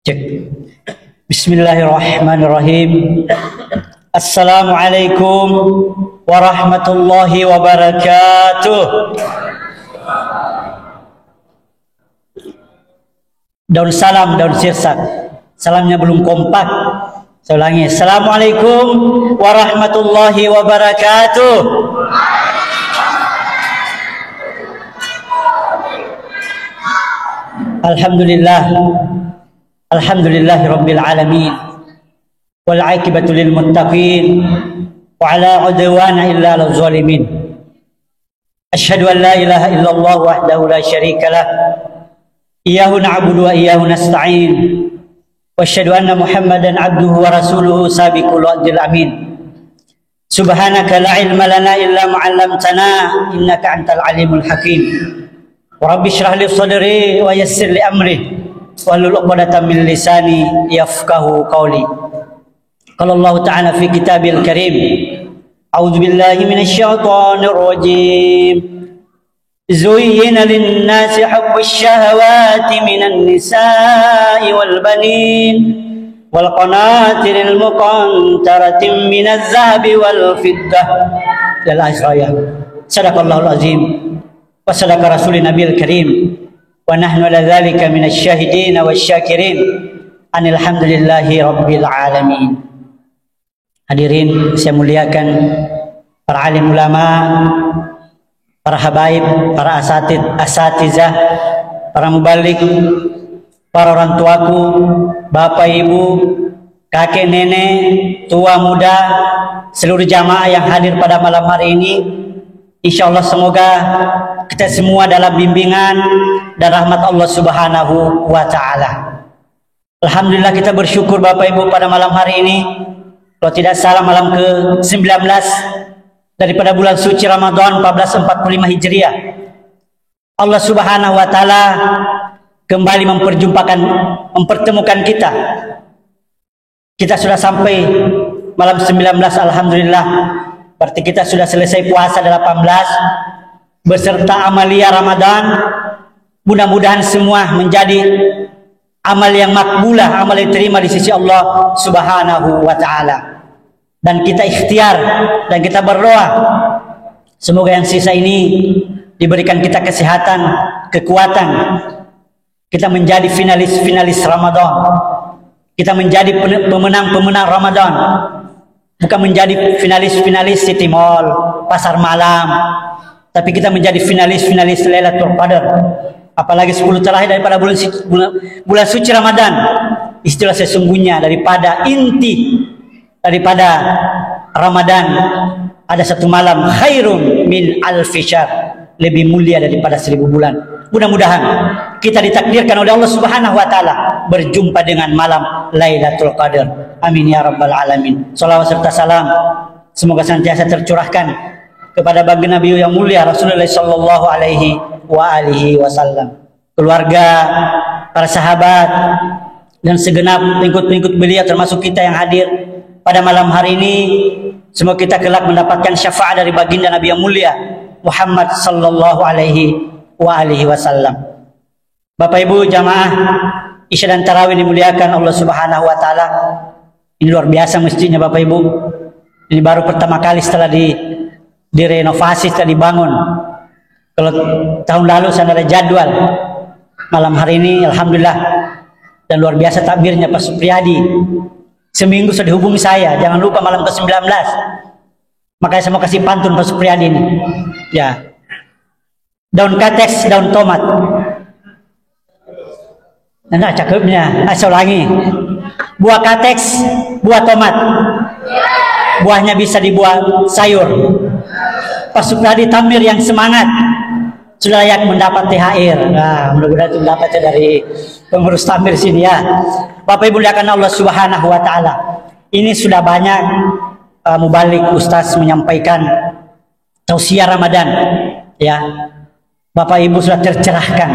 Cek. Bismillahirrahmanirrahim. Assalamualaikum warahmatullahi wabarakatuh. Daun salam, daun sirsak. Salamnya belum kompak. Saya ulangi. Assalamualaikum warahmatullahi wabarakatuh. Alhamdulillah. Alhamdulillahi rabbil alamin. Wal aqibatu lil muttaqin wa ala udwana illa lil zalimin. Asyhadu an la ilaha illallah wahdahu la syarika lah. Iyyahu na'budu wa iyyahu nasta'in. Wa asyhadu anna Muhammadan abduhu wa rasuluhu sabiqul wa'dil amin. Subhanaka la ilma lana illa ma 'allamtana innaka antal alimul hakim. Wa rabbi shrah li sadri wa yassir li amri wahlul 'uqdatam min lisani yafqahu qawli. Qala Allah Ta'ala fi kitabil karim. A'udzu billahi minasy syaithanir rajim. Zuyyina lin-nasi hubbus syahawati minan nisa'i wal banin wal qanatiril muqantarati minaz zahabi wal fiddah lil asraya. Sadaqallahul azim wa sadaqa rasulun nabiyil karim. Wa nahnu ala dzalika minasy syahidin wasyakirin. Alhamdulillahi rabbil alamin. Hadirin saya muliakan para alim ulama, para habaib, para asatizah, para mubalik, para orang tuaku, bapak ibu, kakek nenek, tua muda, seluruh jamaah yang hadir pada malam hari ini. Insyaallah semoga kita semua dalam bimbingan dan rahmat Allah Subhanahu wa taala. Alhamdulillah kita bersyukur Bapak Ibu pada malam hari ini. Kalau tidak salah malam ke-19 daripada bulan suci Ramadan 1445 Hijriah. Allah Subhanahu wa taala kembali mempertemukan kita. Kita sudah sampai malam 19, alhamdulillah. Berarti kita sudah selesai puasa 18 beserta amalia Ramadan. Mudah-mudahan semua menjadi amal yang makbulah, amal yang diterima di sisi Allah Subhanahu wa taala. Dan kita ikhtiar dan kita berdoa semoga yang sisa ini diberikan kita kesehatan, kekuatan. Kita menjadi finalis Ramadan. Kita menjadi pemenang Ramadan. Bukan menjadi finalis City Mall, pasar malam, tapi kita menjadi finalis Lailatul Qadar. Apalagi 10 terakhir daripada bulan suci Ramadan. Istilah sesungguhnya daripada inti daripada Ramadan ada satu malam khairum min alfi syahr, lebih mulia daripada 1000 bulan. Mudah-mudahan kita ditakdirkan oleh Allah Subhanahu wa taala berjumpa dengan malam Lailatul Qadar. Amin ya rabbal alamin. Shalawat serta salam semoga senantiasa tercurahkan kepada baginda Nabi yang mulia Rasulullah sallallahu alaihi wasallam, keluarga, para sahabat dan segenap pengikut-pengikut beliau termasuk kita yang hadir pada malam hari ini. Semoga kita kelak mendapatkan syafaat dari baginda Nabi yang mulia Muhammad sallallahu alaihi wasallam. Bapak Ibu jamaah Isya dan Tarawih dimuliakan Allah Subhanahu wa taala. Ini luar biasa masjidnya Bapak Ibu. Ini baru pertama kali setelah direnovasi, setelah dibangun. Kalau tahun lalu saya ada jadwal. Malam hari ini alhamdulillah dan luar biasa takbirnya Pak Supriyadi. Seminggu sudah dihubungi saya, jangan lupa malam ke-19. Makanya saya mau kasih pantun Pak Supriyadi ini. Ya. Daun kateks, daun tomat. Nah, cakepnya. Saya ulangi. Buah kateks, buah tomat. Buahnya bisa dibuat sayur. Pak Supriyadi Tamir yang semangat sudah layak mendapat THR. Nah, mudah-mudahan itu mendapatnya dari pengurus Tamir sini ya. Bapak Ibu dimuliakan Allah Subhanahu wa taala. Ini sudah banyak mubalik ustaz menyampaikan tausiah Ramadan ya. Bapak Ibu sudah tercerahkan.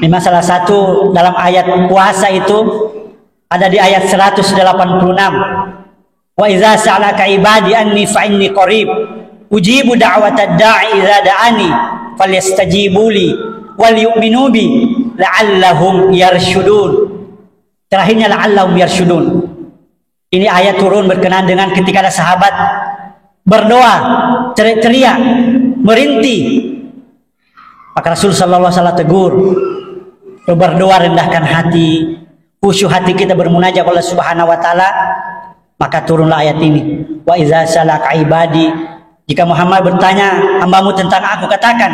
Memang salah satu dalam ayat puasa itu ada di ayat 186. Wa idza sa'alaka ibadi anni fa inni qarib ujibu da'watad da'i idza da'ani falyastajibu li wal yu'minu bi la'allahum yarsyudun. Terakhirnya la'allahum yarsyudun. Ini ayat turun berkenaan dengan ketika ada sahabat berdoa, teriak, merintih. Maka Rasul sallallahu alaihi wasallam tegur, berdoa rendahkan hati, khusyuk hati kita bermunajat kepada Allah Subhanahu wa taala. Maka turunlah ayat ini. Wa idza salaka ibadi, jika Muhammad bertanya hambamu tentang aku, katakan,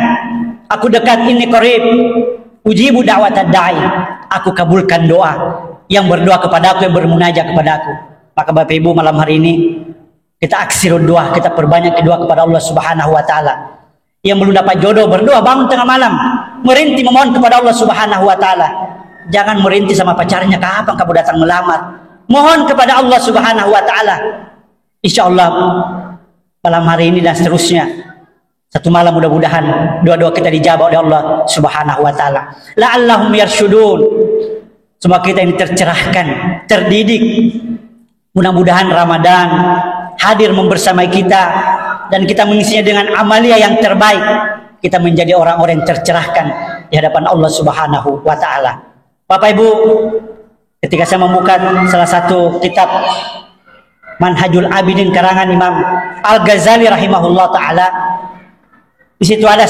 aku dekat, ini qarib, ujibu da'watad da'i, aku kabulkan doa yang berdoa kepada aku, yang bermunajat kepada aku. Maka Bapak Ibu, malam hari ini kita aksirul doa, kita perbanyak doa kepada Allah Subhanahu wa taala. Yang belum dapat jodoh berdoa, bangun tengah malam, merintih memohon kepada Allah Subhanahu wa taala. Jangan merintih sama pacarnya, kapan kamu datang melamar? Mohon kepada Allah Subhanahu wa taala. Insyaallah malam hari ini dan seterusnya, satu malam mudah-mudahan doa-doa kita dijawab oleh Allah Subhanahu wa taala. La'allahum yarsyudun. Semoga kita ini tercerahkan, terdidik. Mudah-mudahan Ramadan hadir membersamai kita dan kita mengisinya dengan amalia yang terbaik. Kita menjadi orang-orang yang tercerahkan di hadapan Allah Subhanahu wa taala. Bapak Ibu, ketika saya membuka salah satu kitab Manhajul Abidin karangan Imam Al-Ghazali rahimahullah taala, di situ ada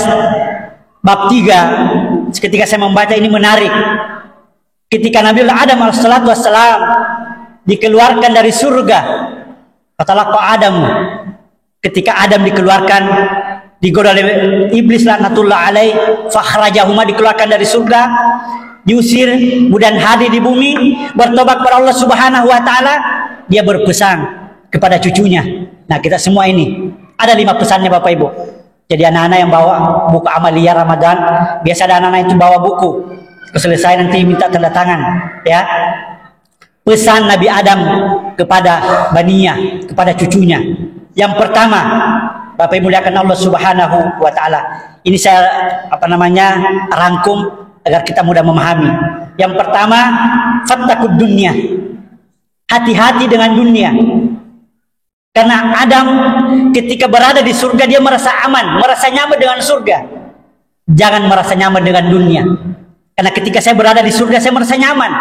bab 3. Ketika saya membaca ini menarik. Ketika Nabi Adam alaihissalatu wassalam dikeluarkan dari surga, fatalaqa Adam, ketika Adam dikeluarkan, digoda oleh iblis laknatullah alaih, fakhrajahuma, dikeluarkan dari surga, diusir, kemudian hadir di bumi, bertobat kepada Allah Subhanahu wa taala. Dia berpesan kepada cucunya. Nah, kita semua ini ada 5 pesannya Bapak Ibu. Jadi anak-anak yang bawa buku amalia Ramadan, biasa ada anak-anak itu bawa buku, selesai nanti minta tanda tangan, ya. Pesan Nabi Adam kepada baninya, kepada cucunya. Yang pertama, Bapak Ibu muliakan Allah Subhanahu wa taala. Ini saya rangkum agar kita mudah memahami. Yang pertama, fattakud dunya. Hati-hati dengan dunia. Karena Adam ketika berada di surga dia merasa aman, merasa nyaman dengan surga. Jangan merasa nyaman dengan dunia. Karena ketika saya berada di surga saya merasa nyaman.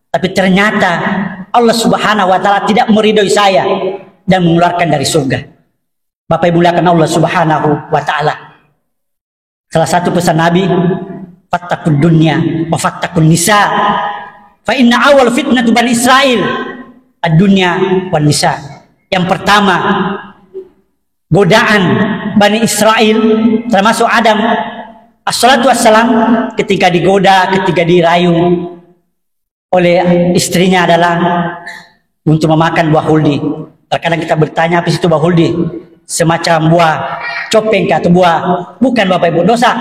Tapi ternyata Allah Subhanahu wa taala tidak meridhoi saya dan mengeluarkan dari surga. Bapak Ibu muliakan Allah Subhanahu wa taala. Salah satu pesan Nabi, fattaqud dunya wa fattaqun nisa. Fa inna awal fitnatu bani Israil ad-dunya wan nisa. Yang pertama, godaan Bani Israel termasuk Adam assalatu wassalam ketika digoda, ketika dirayu oleh istrinya adalah untuk memakan buah huldi. Terkadang kita bertanya, apa itu buah huldi? Semacam buah copeng atau buah, bukan Bapak Ibu, dosa.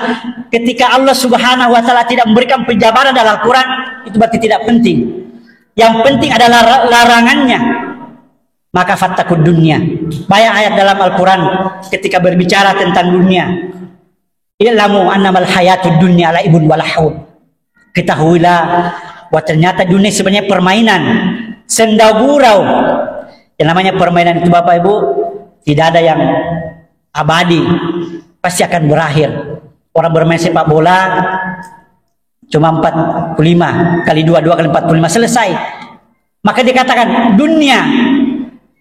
Ketika Allah Subhanahu wa taala tidak memberikan penjabaran dalam Al-Quran, itu berarti tidak penting. Yang penting adalah larangannya. Maka fattaqud dunya. Banyak ayat dalam Al-Quran ketika berbicara tentang dunia. Ilamu annamal hayatud dunya laibun wa lahun. Ketahuilah bahwa ternyata dunia sebenarnya permainan, senda gurau. Yang namanya permainan itu Bapak Ibu tidak ada yang abadi, pasti akan berakhir. Orang bermain sepak bola cuma 45 kali 2 kali 45 selesai. Maka dikatakan dunia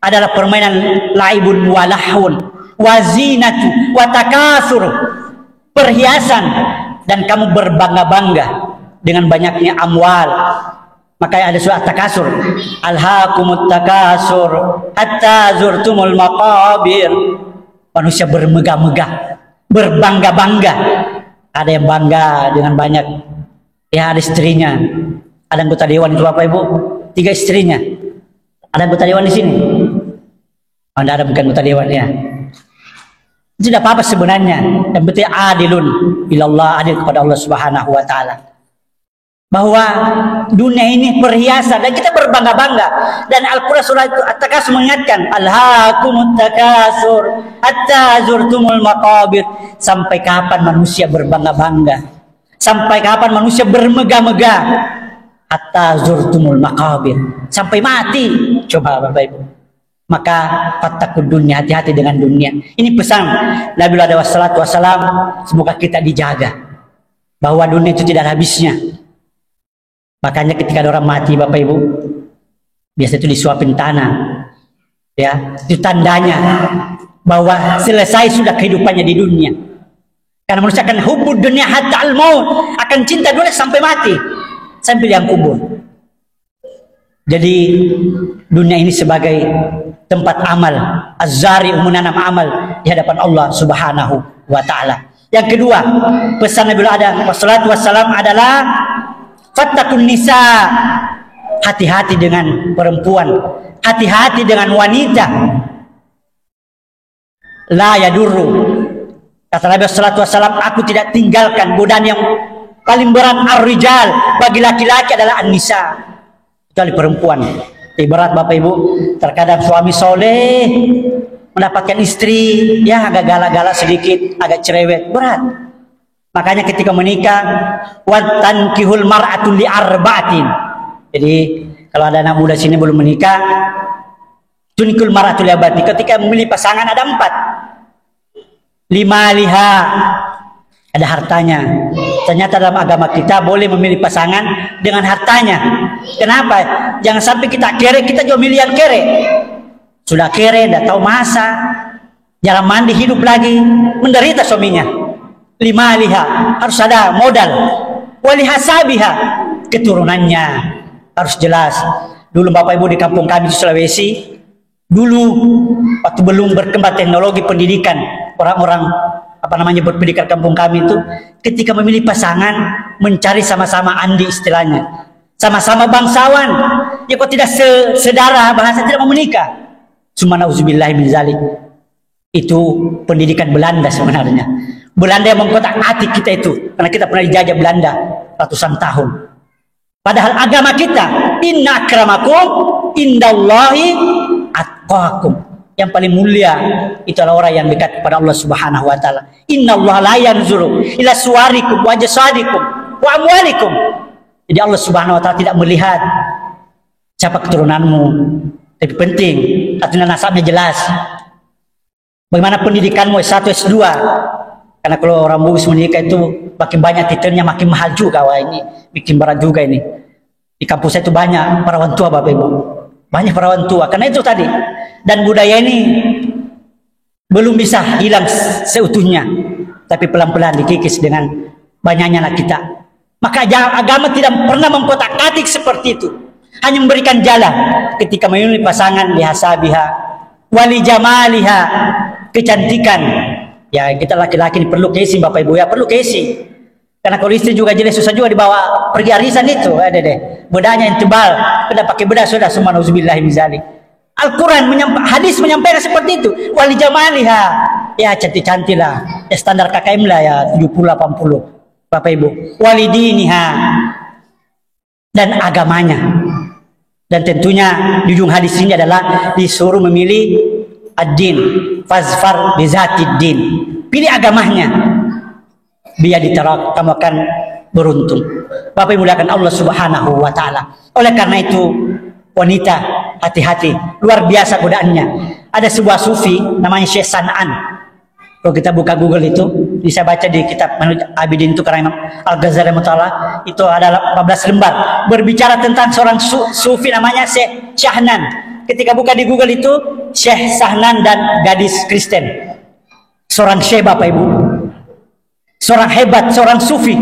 adalah permainan laibun wa lahun wa zinatu wa takasur, perhiasan, dan kamu berbangga-bangga dengan banyaknya amwal. Makanya ada surat takasur, alhaakumut takasur hatta zurtumul maqabir. Manusia bermegah-megah, berbangga-bangga. Ada yang bangga dengan banyak, ya, ada istrinya. Ada anggota dewan itu Bapak Ibu, 3 istrinya. Ada anggota dewan di sini? Oh, ada bukan anggota dewan ya. Tidak apa-apa sebenarnya. Yang penting adilun ilallah, adil kepada Allah Subhanahu wa taala. Bahwa dunia ini perhiasan dan kita berbangga-bangga. Dan Al-Quran surah At-Takasur mengingatkan, alhaakumut takasur hatta zurtumul maqabir. Sampai kapan manusia berbangga-bangga? Sampai kapan manusia bermegah-megah? Hatta zurtumul maqabir, sampai mati. Coba Bapak Ibu. Maka fattaqud dunya, hati-hati dengan dunia. Ini pesan Nabi alaihi wassalatu wassalam, semoga kita dijaga. bahwa dunia itu tidak ada habisnya. Makanya ketika ada orang mati, Bapak Ibu, biasa itu disuapin tanah, ya, itu tandanya bahwa selesai sudah kehidupannya di dunia. Karena manusia akan hubud dunia hatta al-maut, akan cinta dunia sampai mati, sampai yang kubur. Jadi dunia ini sebagai tempat amal, az-zari menanam amal di hadapan Allah Subhanahu wa taala. Yang kedua, pesan Nabi Adam wassalatu wassalam adalah fattakun nisa. Hati-hati dengan perempuan, hati-hati dengan wanita. La yadurru. Kata Nabi sallallahu alaihi wasallam, aku tidak tinggalkan godaan yang paling berat ar-rijal bagi laki-laki adalah an-nisa. Kecuali perempuan. Berat Bapak Ibu, terkadang suami soleh mendapatkan istri ya agak galak-galak sedikit, agak cerewet, berat. Makanya ketika menikah, wa tankihul mar'atu li arba'atin. Jadi kalau ada anak muda sini belum menikah, tunkul mar'atu li arba'atin. Ketika memilih pasangan ada 4. 5 liha, ada hartanya. Ternyata dalam agama kita boleh memilih pasangan dengan hartanya. Kenapa? Jangan sampai kita kere, kita juga milih yang kere. Sudah kere, tidak tahu masa, jarang mandi, hidup lagi, menderita suaminya. 5 liha, harus ada modal. Walihasabiha, keturunannya harus jelas. Dulu Bapak Ibu di kampung kami di Sulawesi, dulu waktu belum berkembang teknologi pendidikan, orang-orang berpendidikan kampung kami itu ketika memilih pasangan mencari sama-sama andi istilahnya, sama-sama bangsawan, ya kok tidak sedarah bahasa tidak mau menikah. Subhanallah min zalik. Itu pendidikan Belanda sebenarnya. Belanda yang mengkotak-atik kita itu karena kita pernah dijajah Belanda ratusan tahun. Padahal agama kita, inna akramakum indallahi atqakum. Yang paling mulia itu adalah orang yang dekat kepada Allah Subhanahu wa taala. Innallaha la yanzuru ila suwarikum wa jasadikum wa amwalikum. Jadi Allah Subhanahu wa taala tidak melihat siapa keturunanmu. Tapi penting aturan nasabnya jelas. Bagaimana pendidikanmu S1 S2? Karena kalau orang bugis menikah itu makin banyak titelnya makin mahal juga. Wah ini bikin berat juga ini. Di kampus saya itu banyak perawan tua Bapak Ibu. Banyak perawan tua. Karena itu tadi. Dan budaya ini belum bisa hilang seutuhnya. Tapi pelan-pelan dikikis dengan banyaknya anak kita. Maka agama tidak pernah mengkotak-katik seperti itu. Hanya memberikan jalan ketika memilih pasangan lihasabiha wali jamaliha, kecantikan. Ya kita laki-laki perlu casing Bapak Ibu ya, perlu casing. Karena kalau istri juga jadi susah juga dibawa pergi arisan itu, bedanya yang tebal, sudah pakai bedah sudah semua nauzubillah min zalik. Al-Quran hadis menyampaikan seperti itu. Wali jamaliha, ya cantik-cantik lah, ya, standar KKM lah ya 70-80 Bapak Ibu. Walidiniha, dan agamanya. Dan tentunya di ujung hadis ini adalah disuruh memilih ad-din, fazfar bizatid din. Pilih agamanya, biar ditarak kamu akan beruntung. Bapak Ibu muliakan Allah Subhanahu wa taala. Oleh karena itu wanita hati-hati, luar biasa godaannya. Ada sebuah sufi namanya Syekh San'an. Kalau kita buka Google itu, bisa baca di kitab Manhaj Abidin itu karena Imam Al-Ghazali Mutala itu ada 14 lembar berbicara tentang seorang sufi namanya Syekh Syahnan. Ketika buka di Google itu Syekh Syahnan dan gadis Kristen. Seorang syekh Bapak Ibu. Seorang hebat, seorang sufi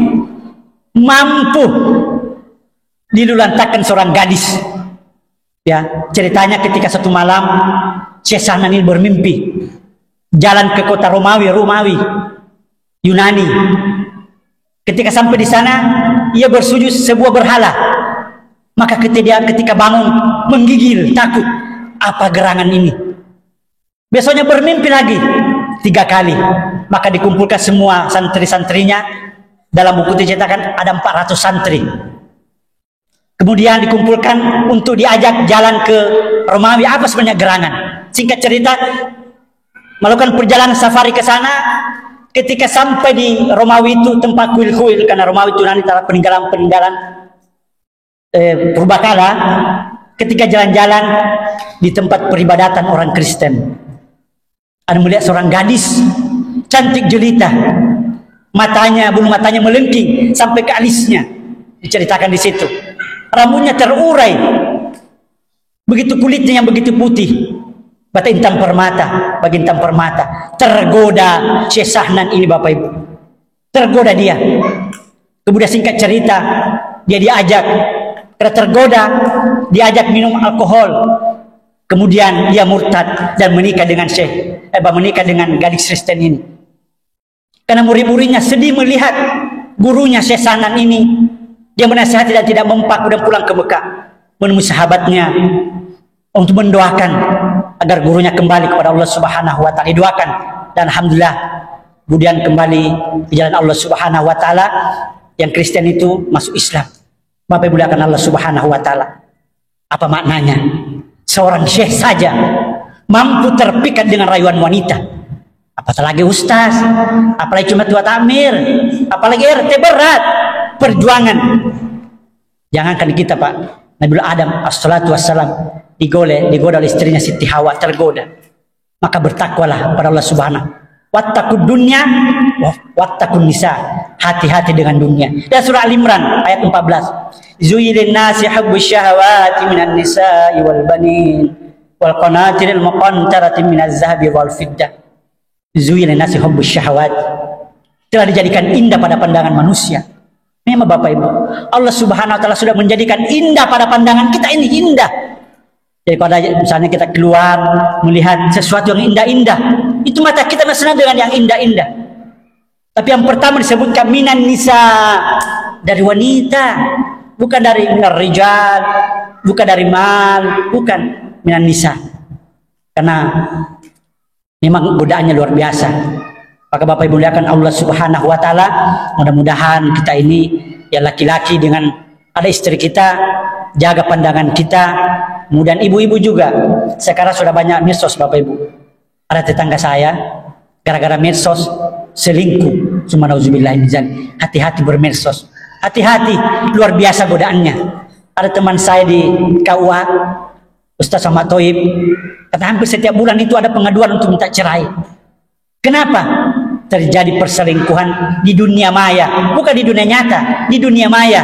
mampu dilulantakkan seorang gadis. Ya, ceritanya ketika satu malam Syekh Syahnan ini bermimpi jalan ke kota Romawi, Yunani. Ketika sampai di sana, ia bersujud sebuah berhala. Maka ketika bangun menggigil, takut. Apa gerangan ini? Besoknya bermimpi lagi 3 kali. Maka dikumpulkan semua santri-santrinya. Dalam buku diceritakan ada 400 santri. Kemudian dikumpulkan untuk diajak jalan ke Romawi. Apa sebenarnya gerangan? Singkat cerita, melakukan perjalanan safari ke sana. Ketika sampai di Romawi itu tempat kuil-kuil, karena Romawi itu nanti adalah peninggalan purbakala. Ketika jalan-jalan di tempat peribadatan orang Kristen, ada melihat seorang gadis cantik jelita. Matanya, bulu matanya melengking sampai ke alisnya. Diceritakan di situ. Rambutnya terurai. Begitu kulitnya yang begitu putih. Bata intan permata, bagi intan permata. Tergoda Syekh Sahnan ini Bapak Ibu. Tergoda dia. Kemudian singkat cerita, dia diajak, karena tergoda, diajak minum alkohol. Kemudian dia murtad dan menikah dengan menikah dengan gadis Kristen ini. Karena murid-muridnya sedih melihat gurunya Syekh Sahnan ini. Dia menasihati dan tidak mempak, dan pulang ke Mekah menemui sahabatnya untuk mendoakan agar gurunya kembali kepada Allah Subhanahu wa taala. Didoakan dan alhamdulillah kemudian kembali ke jalan Allah Subhanahu wa taala. Yang Kristen itu masuk Islam. Bapak Ibu akan Allah Subhanahu wa taala. Apa maknanya? Seorang syekh saja mampu terpikat dengan rayuan wanita. Apalagi ustaz, apalagi cuma tua takmir, apalagi RT berat. Perjuangan. Jangankan kita Pak, Nabi Adam assalatu wassalam digoda oleh istrinya Siti Hawa, tergoda. Maka bertakwalah kepada Allah Subhanahu. Wattaqud dunya wattaqun nisa. Hati-hati dengan dunia. Dan surah Al-Imran ayat 14. Zuyyilin nasi hubbus syahawati minan nisa'i wal banin wal qanatiril muqantarati minaz zahabi wal fiddah. Zuyyilin nasi hubbus syahawati. Telah dijadikan indah pada pandangan manusia. Memang Bapak Ibu, Allah Subhanahu wa taala sudah menjadikan indah pada pandangan kita ini indah. Daripada misalnya kita keluar melihat sesuatu yang indah-indah, itu mata kita masih senang dengan yang indah-indah. Tapi yang pertama disebutkan minan nisa, dari wanita, bukan dari minar rijal, bukan dari mal, bukan minan nisa. Karena memang godaannya luar biasa. Maka Bapak Ibu muliakan Allah Subhanahu wa taala, mudah-mudahan kita ini ya laki-laki dengan ada istri kita, jaga pandangan kita. Kemudian ibu-ibu juga. Sekarang sudah banyak medsos Bapak Ibu. Ada tetangga saya gara-gara medsos selingkuh. Subhanallah. Hati-hati bermedsos. Hati-hati, luar biasa godaannya. Ada teman saya di KUA, Ustaz Ahmad Thoib, kata hampir setiap bulan itu ada pengaduan untuk minta cerai. Kenapa? Terjadi perselingkuhan di dunia maya, bukan di dunia nyata, di dunia maya.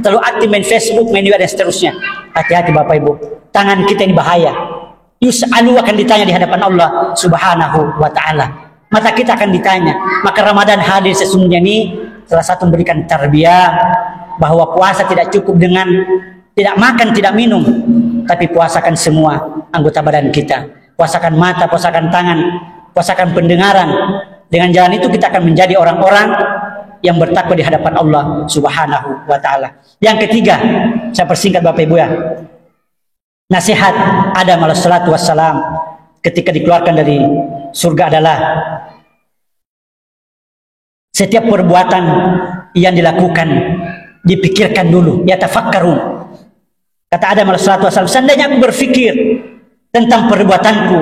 Terlalu aktif main Facebook, main dan seterusnya. Hati-hati Bapak Ibu, tangan kita ini bahaya. Yus'alu akan ditanya di hadapan Allah Subhanahu wa taala. Mata kita akan ditanya. Maka Ramadan hadir sesungguhnya ini salah satu memberikan tarbiyah bahwa puasa tidak cukup dengan tidak makan, tidak minum, tapi puasakan semua anggota badan kita. Puasakan mata, puasakan tangan, puasakan pendengaran. Dengan jalan itu kita akan menjadi orang-orang yang bertakwa di hadapan Allah Subhanahu wa taala. Yang ketiga, saya persingkat Bapak Ibu ya. Nasihat Adam alaihissalatu wassalam ketika dikeluarkan dari surga adalah setiap perbuatan yang dilakukan dipikirkan dulu, ya tafakkarun. Kata Adam alaihissalatu wassalam, seandainya aku berpikir tentang perbuatanku,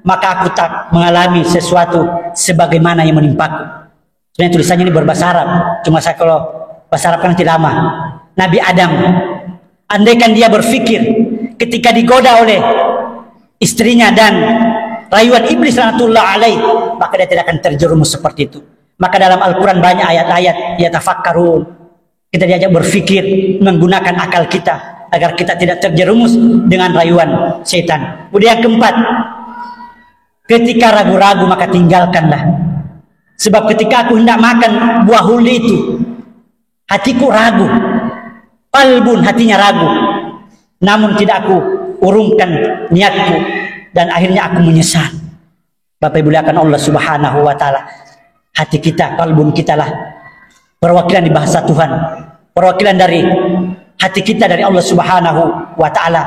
maka aku tak mengalami sesuatu sebagaimana yang menimpaku. Sebenarnya tulisannya ini berbahasa Arab, cuma saya kalau bahasa Arab kan tidak lama. Nabi Adam, andaikan dia berpikir ketika digoda oleh istrinya dan rayuan iblis laknatullah alaih, maka dia tidak akan terjerumus seperti itu. Maka dalam Al-Quran banyak ayat-ayat ya tafakkarun. Kita diajak berpikir menggunakan akal kita agar kita tidak terjerumus dengan rayuan setan. Kemudian yang keempat, ketika ragu-ragu maka tinggalkanlah. Sebab ketika aku hendak makan buah huli itu, hatiku ragu. Qalbun, hatinya ragu. Namun tidak aku urungkan niatku dan akhirnya aku menyesal. Bapak Ibu lihatkan Allah Subhanahu wa taala. Hati kita, qalbun kita lah perwakilan di bahasa Tuhan. Perwakilan dari hati kita dari Allah Subhanahu wa taala.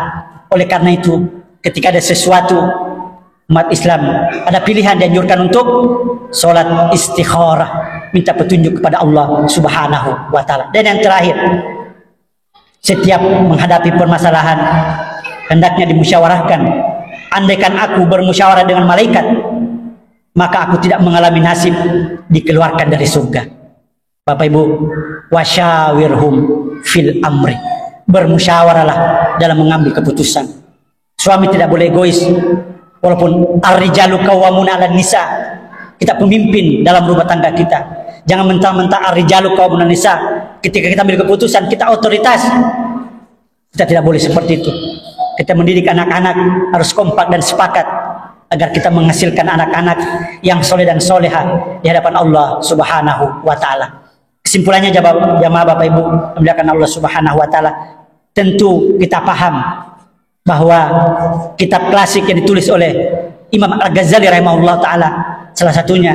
Oleh karena itu, ketika ada sesuatu umat Islam ada pilihan dianjurkan untuk sholat istikharah, minta petunjuk kepada Allah Subhanahu wa taala. Dan yang terakhir, setiap menghadapi permasalahan hendaknya dimusyawarahkan. Andaikan aku bermusyawarah dengan malaikat, maka aku tidak mengalami nasib dikeluarkan dari surga. Bapak Ibu, wasyawirhum fil amri, bermusyawarahlah dalam mengambil keputusan. Suami tidak boleh egois. Walaupun ar-rijalu qawwamuna 'alan nisa, kita pemimpin dalam rumah tangga kita, Jangan mentang-mentang ar-rijalu qawwamun 'alan nisa. Ketika kita ambil keputusan, kita otoritas. Kita tidak boleh seperti itu. Kita mendidik anak-anak harus kompak dan sepakat agar kita menghasilkan anak-anak yang soleh dan soleha di hadapan Allah Subhanahu wa taala. Kesimpulannya jamaah Bapak Ibu dimuliakan Allah Subhanahu wa taala, tentu kita paham bahwa kitab klasik yang ditulis oleh Imam Al-Ghazali rahimahullah taala, salah satunya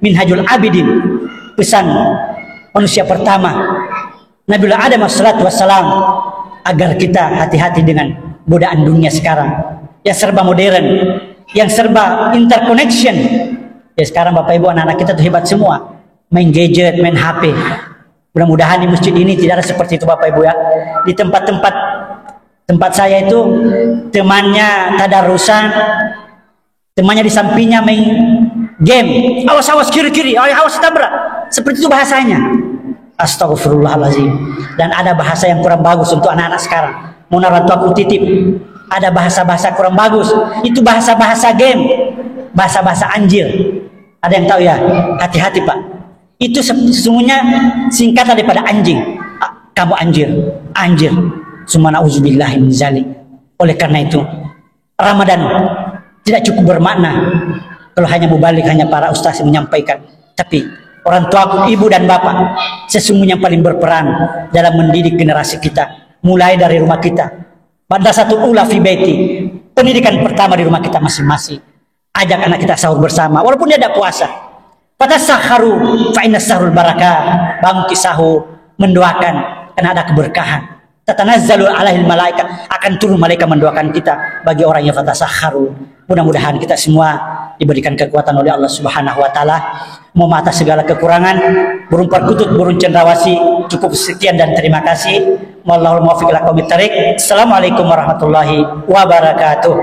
Minhajul Abidin, pesan manusia pertama Nabiullah Adam wassalatu wassalam, agar kita hati-hati dengan godaan dunia sekarang yang serba modern, yang serba interconnection. Ya sekarang Bapak Ibu anak-anak kita tuh hebat semua, main gadget, main HP. Mudah-mudahan di masjid ini tidak ada seperti itu Bapak Ibu ya. Di tempat saya itu temannya tadarusan, temannya di sampingnya main game. Awas kiri, awas tabrak. Seperti itu bahasanya. Astagfirullahaladzim. Dan ada bahasa yang kurang bagus untuk anak-anak sekarang. Mau orang tua aku titip, ada bahasa-bahasa kurang bagus. Itu bahasa-bahasa game, bahasa-bahasa anjir. Ada yang tahu ya? Hati-hati Pak. Itu sesungguhnya singkatan daripada anjing. Kamu anjir. Summa na'udzubillahi min dzalik. Oleh karena itu, Ramadan tidak cukup bermakna kalau hanya mubalik, hanya para ustaz yang menyampaikan. Tapi orang tua, ibu dan bapak sesungguhnya yang paling berperan dalam mendidik generasi kita, mulai dari rumah kita. Madrasatul ula fi baiti, pendidikan pertama di rumah kita masing-masing. Ajak anak kita sahur bersama walaupun dia ada puasa. Fatasahharu fa inna sahrul barakah. Bangkit sahur, mendoakan karena ada keberkahan. Tatanazzalu alaihil malaikat, akan turun malaikat mendoakan kita bagi orang yang fatasahharu. Mudah-mudahan kita semua diberikan kekuatan oleh Allah Subhanahu wa taala. Mohon atas segala kekurangan, burung perkutut, burung cendrawasih. Cukup sekian dan terima kasih. Wallahul muwaffiq ila aqwamit thariq. Assalamualaikum warahmatullahi wabarakatuh.